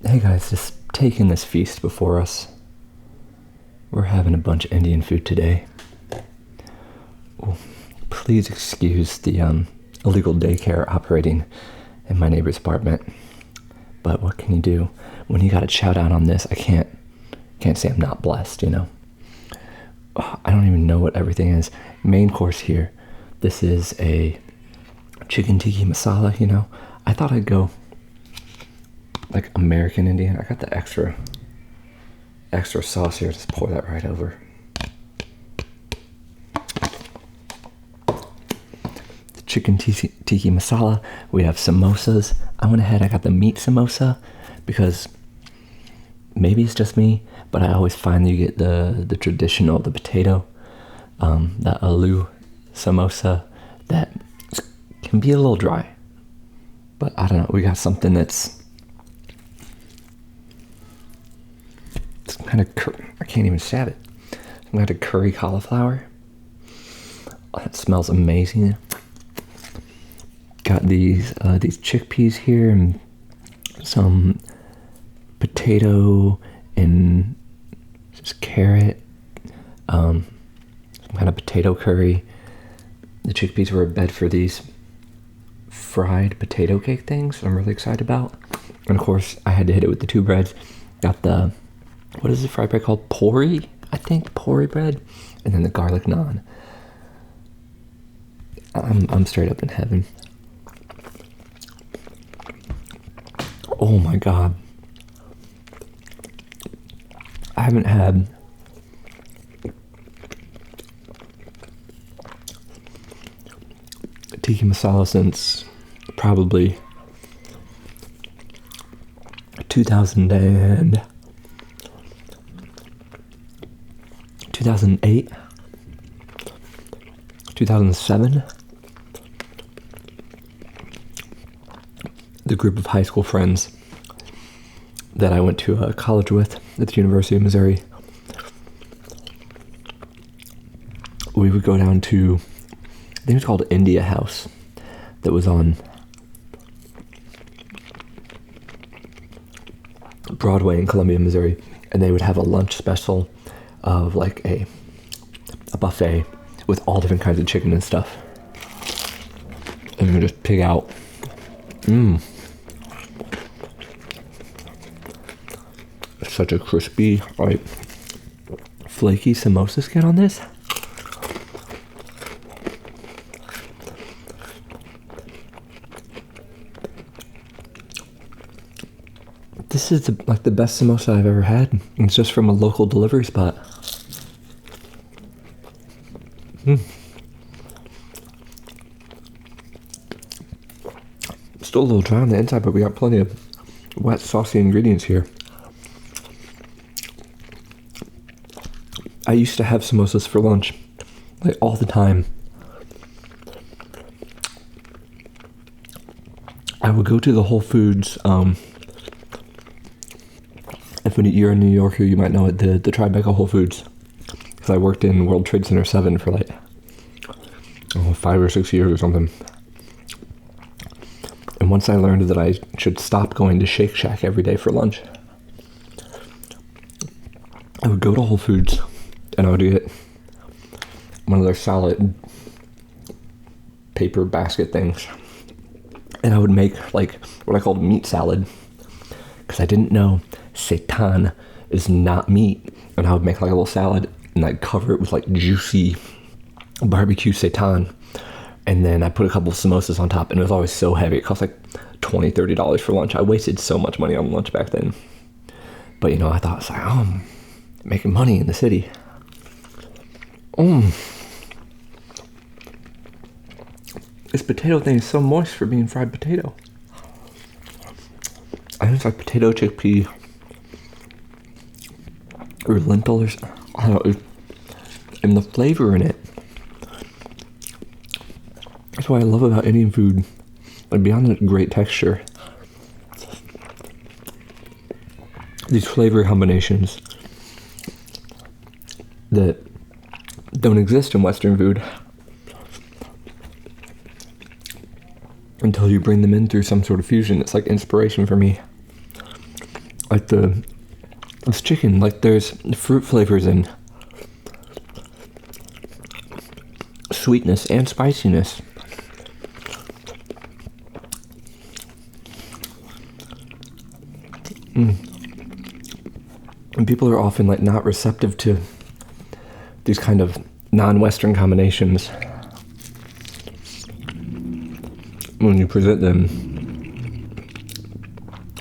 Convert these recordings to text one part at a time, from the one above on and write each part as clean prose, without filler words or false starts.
Hey guys, just taking this feast before us. We're having a bunch of Indian food today. Oh, please excuse the illegal daycare operating in my neighbor's apartment. But what can you do? When you got a shout out on this, I can't say I'm not blessed, you know? Oh, I don't even know what everything is. Main course here. This is a chicken tikka masala, you know? I thought I'd go like American Indian. I got the extra sauce here. Just pour that right over. The chicken tikka masala. We have samosas. I went ahead, I got the meat samosa because maybe it's just me, but I always find that you get the traditional, the potato, the aloo samosa that can be a little dry. But I don't know, we got something that's kind of, I can't even say it. Some kind of curry cauliflower. Oh, that smells amazing. Got these chickpeas here and some potato and just carrot. Some kind of potato curry. The chickpeas were a bed for these fried potato cake things I'm really excited about. And of course, I had to hit it with the two breads. Got the, what is the fried bread called? Poori, I think, Poori bread. And then the garlic naan. I'm straight up in heaven. Oh my God. I haven't had tikka masala since probably 2008, 2007. The group of high school friends that I went to college with at the University of Missouri, we would go down to, I think it was called India House, that was on Broadway in Columbia, Missouri, and they would have a lunch special of like a buffet with all different kinds of chicken and stuff. And you would just pick out. Such a crispy, like, flaky samosa skin on this. This is like the best samosa I've ever had. It's just from a local delivery spot. Still a little dry on the inside, but we got plenty of wet, saucy ingredients here. I used to have samosas for lunch, like all the time. I would go to the Whole Foods. If you're a New Yorker, you might know it, the Tribeca Whole Foods. Because I worked in World Trade Center 7 for like 5 or 6 years or something. And once I learned that I should stop going to Shake Shack every day for lunch, I would go to Whole Foods and I would get one of their salad paper basket things. And I would make like what I called meat salad. Because I didn't know seitan is not meat. And I would make like a little salad and I'd cover it with like juicy barbecue seitan. And then I put a couple of samosas on top and it was always so heavy. It cost like $20, $30 for lunch. I wasted so much money on lunch back then. But you know, I thought, it's like, oh, I'm making money in the city. This potato thing is so moist for being fried potato. I think it's like potato, chickpea, or lentil, or I don't know, and the flavor in it. That's what I love about Indian food. Like beyond the great texture, these flavor combinations that don't exist in Western food until you bring them in through some sort of fusion. It's like inspiration for me. like this chicken, like there's fruit flavors and sweetness and spiciness. And people are often like not receptive to these kind of non-Western combinations when you present them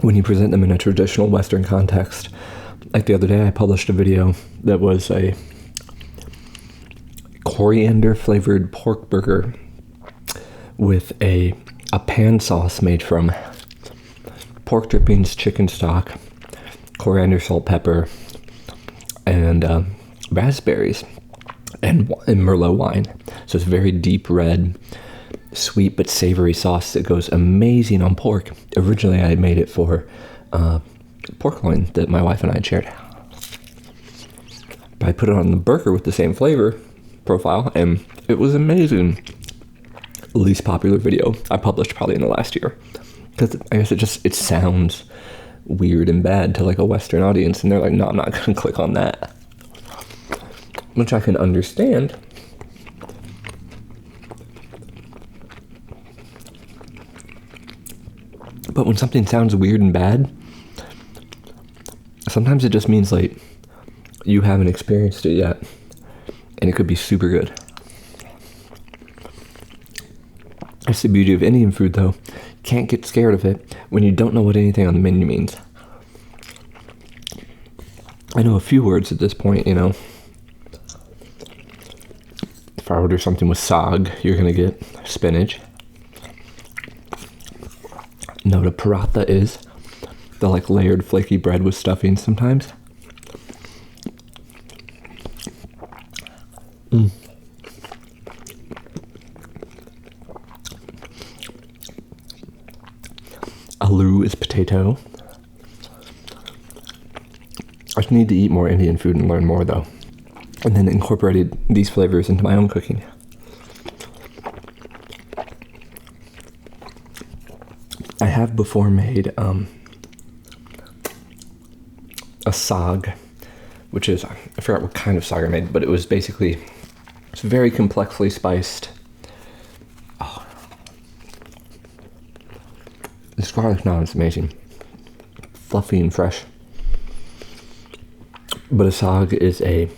in a traditional Western context. Like the other day I published a video that was a coriander flavored pork burger with a pan sauce made from pork drippings, chicken stock, coriander, salt, pepper, and raspberries and Merlot wine. So it's very deep red, sweet but savory sauce that goes amazing on pork. Originally I made it for pork loin that my wife and I shared. But I put it on the burger with the same flavor profile and it was amazing. Least popular video I published probably in the last year. Because I guess it sounds weird and bad to like a Western audience and they're like, no, I'm not gonna click on that. Which I can understand. But when something sounds weird and bad, sometimes it just means like you haven't experienced it yet. And it could be super good. That's the beauty of Indian food though. Can't get scared of it when you don't know what anything on the menu means. I know a few words at this point, you know. If I order something with sag, you're gonna get spinach. Know what a paratha is? The like layered flaky bread with stuffing sometimes. Aloo is potato. I just need to eat more Indian food and learn more though. And then incorporated these flavors into my own cooking. I have before made a sag, which is, I forgot what kind of sag I made, but it was basically, it's very complexly spiced. Oh. This garlic naan is amazing. Fluffy and fresh. But a sag is a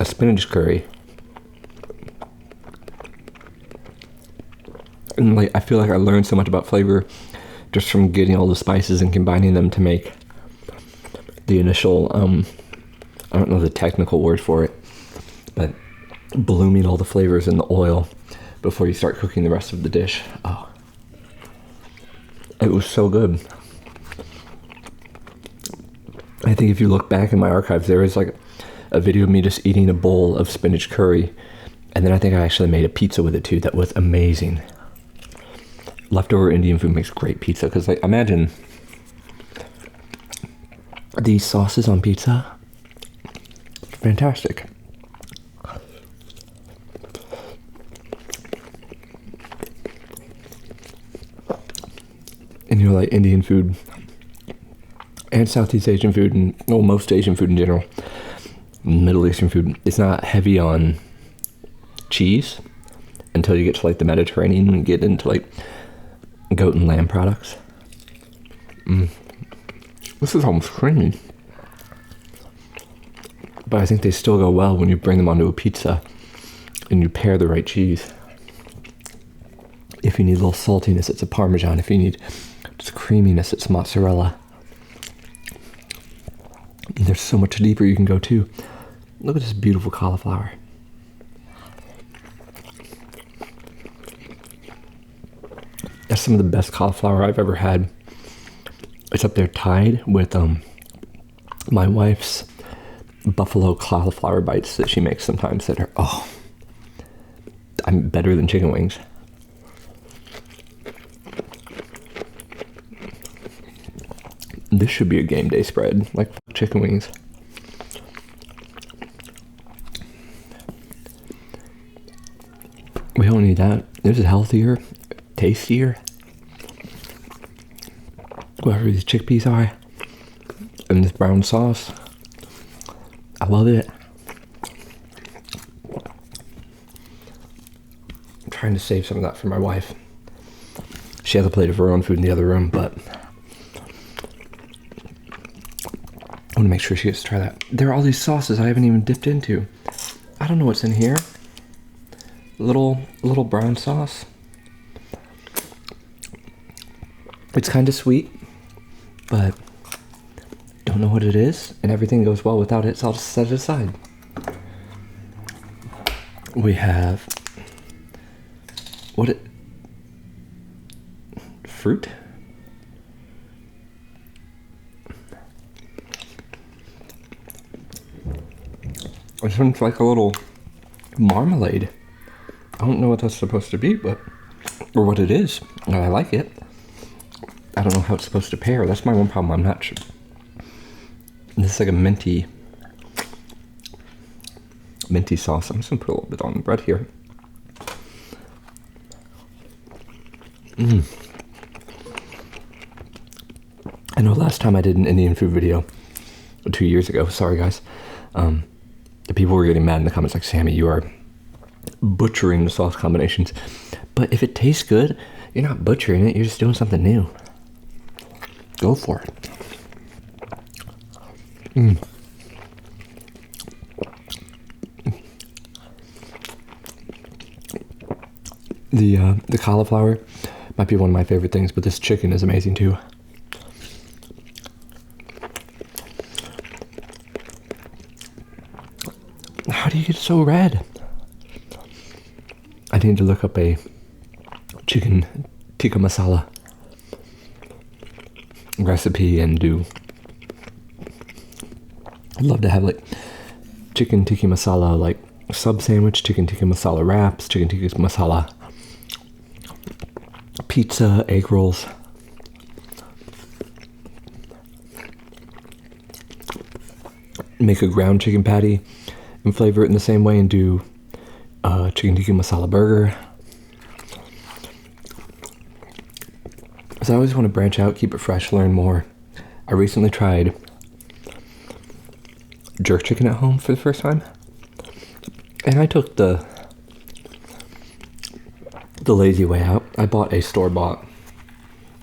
spinach curry. And like I feel like I learned so much about flavor just from getting all the spices and combining them to make the initial I don't know the technical word for it, but blooming all the flavors in the oil before you start cooking the rest of the dish. Oh, it was so good. I think if you look back in my archives, there is like a video of me just eating a bowl of spinach curry, and then I think I actually made a pizza with it too that was amazing. Leftover Indian food makes great pizza, because like imagine these sauces on pizza. Fantastic. And you know, like Indian food and Southeast Asian food and well, most Asian food in general, Middle Eastern food, it's not heavy on cheese until you get to like the Mediterranean and get into like goat and lamb products. This is almost creamy. But I think they still go well when you bring them onto a pizza and you pair the right cheese. If you need a little saltiness, it's a Parmesan. If you need just creaminess, it's mozzarella. And there's so much deeper you can go too. Look at this beautiful cauliflower. That's some of the best cauliflower I've ever had. It's up there tied with my wife's buffalo cauliflower bites that she makes sometimes that are, oh, I'm better than chicken wings. This should be a game day spread, like chicken wings. We don't need that. This is healthier, tastier. whatever these chickpeas are, and this brown sauce. I love it. I'm trying to save some of that for my wife. She has a plate of her own food in the other room, but I want to make sure she gets to try that. There are all these sauces I haven't even dipped into. I don't know what's in here. Little brown sauce. It's kind of sweet, but don't know what it is, and everything goes well without it, so I'll just set it aside. We have fruit. This one's like a little marmalade. I don't know what that's supposed to be, or what it is. I like it. I don't know how it's supposed to pair. That's my one problem. I'm not sure. This is like a minty sauce. I'm just gonna put a little bit on the bread here. I know last time I did an Indian food video 2 years ago. Sorry guys. People were getting mad in the comments like, Sammy, you are butchering the sauce combinations. But if it tastes good, you're not butchering it, you're just doing something new. Go for it. The cauliflower might be one of my favorite things, but this chicken is amazing too. How do you get so red? I need to look up a chicken tikka masala recipe and do. I'd love to have like chicken tikka masala like sub sandwich, chicken tikka masala wraps, chicken tikka masala pizza, egg rolls. Make a ground chicken patty and flavor it in the same way and do chicken tikka masala burger. So I always want to branch out, keep it fresh, learn more. I recently tried jerk chicken at home for the first time, and I took the lazy way out. I bought a store-bought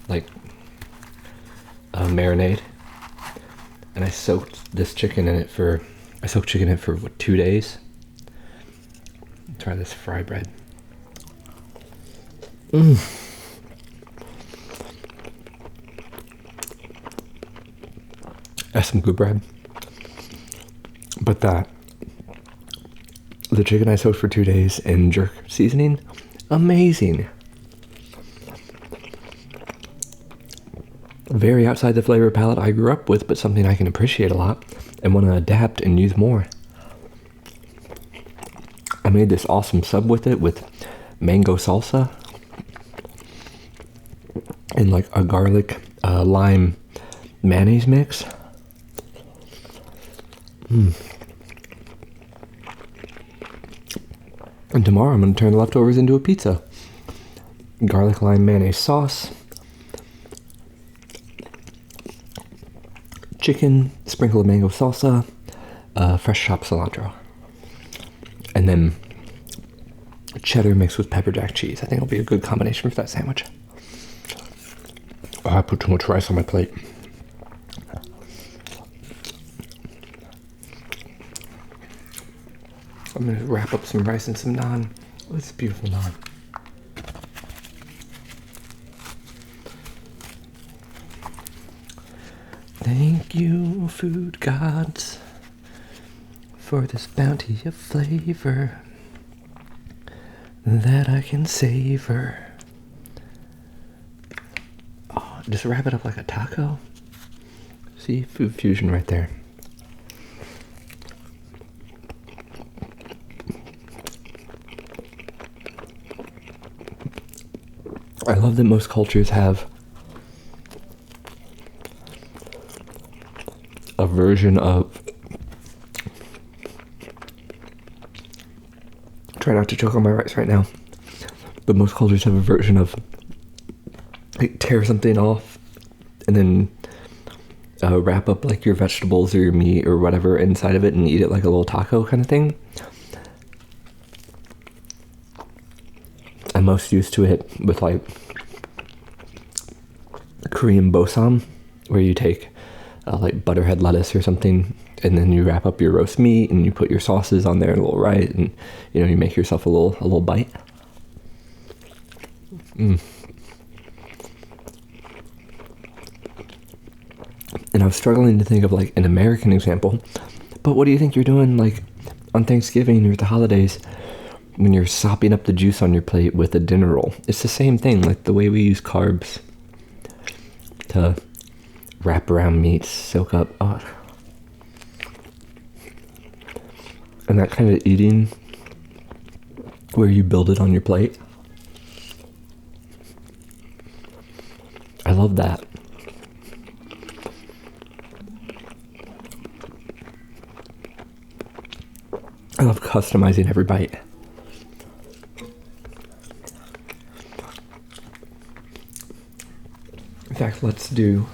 like marinade, and I soaked chicken in it for what, 2 days. Try this fry bread. That's some good bread. But the chicken I soaked for 2 days in jerk seasoning, amazing. Very outside the flavor palette I grew up with, but something I can appreciate a lot and want to adapt and use more. I made this awesome sub with it with mango salsa and like a garlic lime mayonnaise mix. And tomorrow I'm going to turn the leftovers into a pizza. Garlic lime mayonnaise sauce, chicken, sprinkle of mango salsa, fresh chopped cilantro, and then cheddar mixed with pepper jack cheese. I think it'll be a good combination for that sandwich. Oh, I put too much rice on my plate. I'm gonna wrap up some rice and some naan. Oh, it's beautiful naan. Thank you, food gods, for this bounty of flavor that I can savor. Oh, just wrap it up like a taco. See, food fusion right there. I love that most cultures have a version of, try not to choke on my rice right now, but most cultures have a version of like tear something off and then wrap up like your vegetables or your meat or whatever inside of it and eat it like a little taco kind of thing. I'm most used to it with like Korean bosam, where you take like butterhead lettuce or something, and then you wrap up your roast meat and you put your sauces on there, a little rice, and you know, you make yourself a little bite. And I was struggling to think of like an American example, but what do you think you're doing like on Thanksgiving or the holidays when you're sopping up the juice on your plate with a dinner roll? It's the same thing, like the way we use carbs to wrap around meats, soak up. Oh. And that kind of eating where you build it on your plate. I love that. I love customizing every bite. In fact, let's do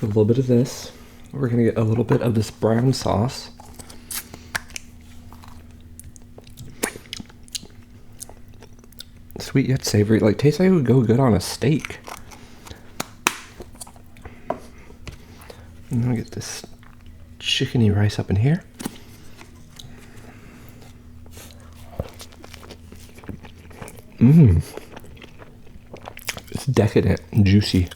a little bit of this. We're gonna get a little bit of this brown sauce. Sweet yet savory. Like, tastes like it would go good on a steak. I'm gonna get this chickeny rice up in here. It's decadent and juicy.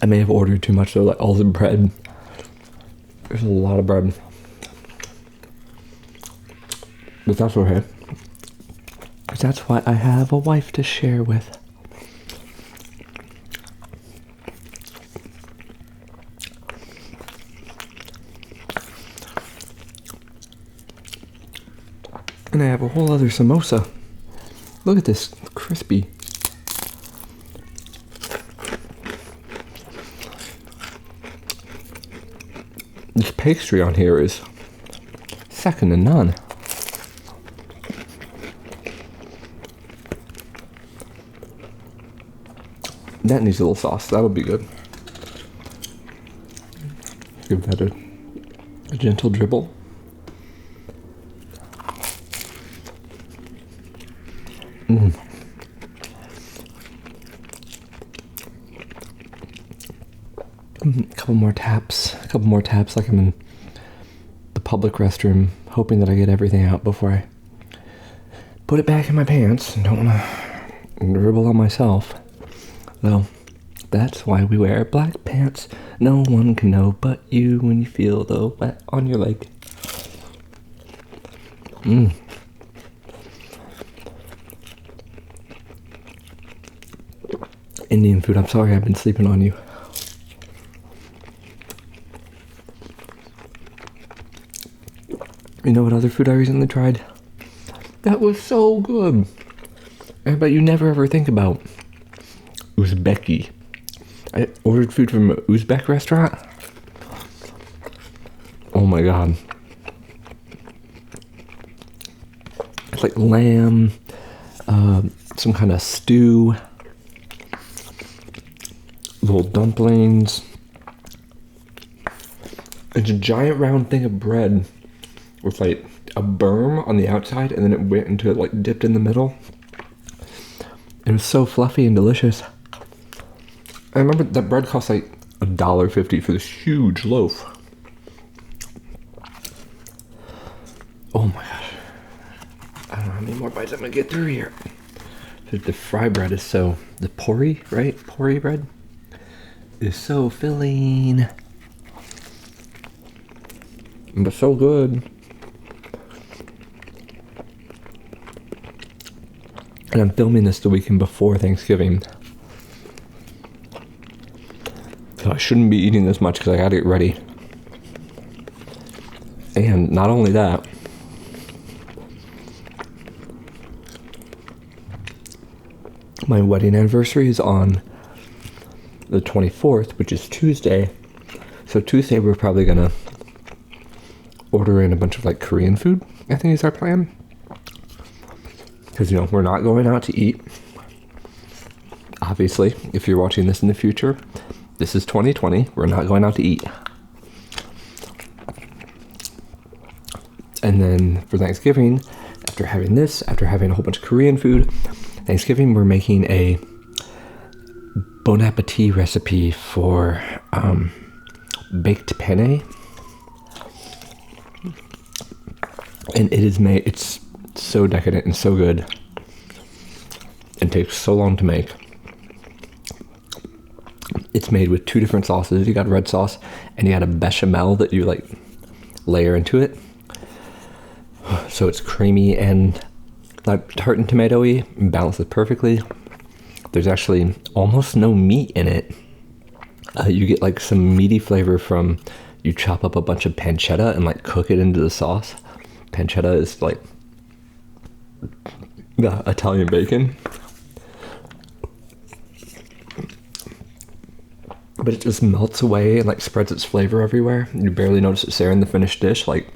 I may have ordered too much though, like all the bread. There's a lot of bread. But that's okay. Because that's why I have a wife to share with. And I have a whole other samosa. Look at this, crispy. This pastry on here is second to none. That needs a little sauce. That'll be good. Give that a gentle dribble. A couple more taps like I'm in the public restroom, hoping that I get everything out before I put it back in my pants. Don't want to dribble on myself. Well, that's why we wear black pants. No one can know but you when you feel the wet on your leg. Indian food, I'm sorry I've been sleeping on you. You know what other food I recently tried? That was so good. I bet you never ever think about Uzbeki. I ordered food from an Uzbek restaurant. Oh my god. It's like lamb, some kind of stew, little dumplings. It's a giant round thing of bread with like a berm on the outside, and then it went into it, like dipped in the middle. It was so fluffy and delicious. I remember that bread cost like $1.50 for this huge loaf. Oh my gosh. I don't know how many more bites I'm gonna get through here. The fry bread is so, the Poori, right? Poori bread is so filling. But so good. And I'm filming this the weekend before Thanksgiving. So I shouldn't be eating this much because I gotta get ready. And not only that, my wedding anniversary is on the 24th, which is Tuesday. So Tuesday we're probably gonna order in a bunch of like Korean food, I think is our plan. Because, you know, we're not going out to eat. Obviously, if you're watching this in the future, this is 2020. We're not going out to eat. And then for Thanksgiving, after having this, after having a whole bunch of Korean food, Thanksgiving we're making a bon appetit recipe for baked penne. And it is made, it's so decadent and so good. It takes so long to make. It's made with 2 different sauces. You got red sauce and you got a bechamel that you like layer into it. So it's creamy and like tart and tomatoey, balances perfectly. There's actually almost no meat in it. You get like some meaty flavor from, you chop up a bunch of pancetta and like cook it into the sauce. Pancetta is like the Italian bacon. But it just melts away and like spreads its flavor everywhere. You barely notice it's there in the finished dish, like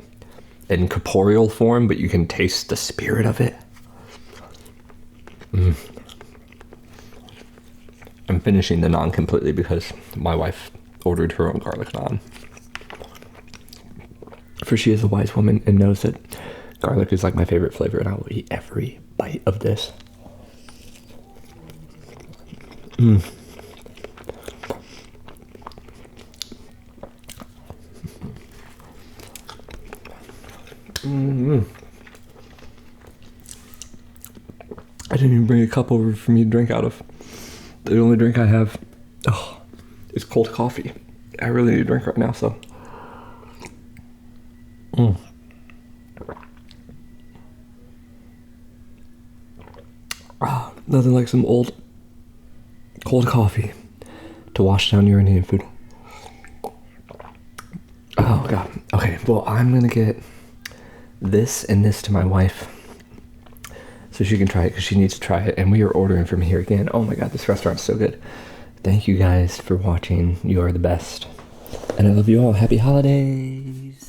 in corporeal form, but you can taste the spirit of it. I'm finishing the naan completely because my wife ordered her own garlic naan. For she is a wise woman and knows that garlic is like my favorite flavor, and I will eat every bite of this. I didn't even bring a cup over for me to drink out of. The only drink I have is cold coffee. I really need a drink right now, so. Nothing like some old cold coffee to wash down your Indian food. Oh god. Okay, well, I'm gonna get this and this to my wife so she can try it, because she needs to try it, and we are ordering from here again. Oh my god, this restaurant's so good. Thank you guys for watching. You are the best, and I love you all. Happy holidays.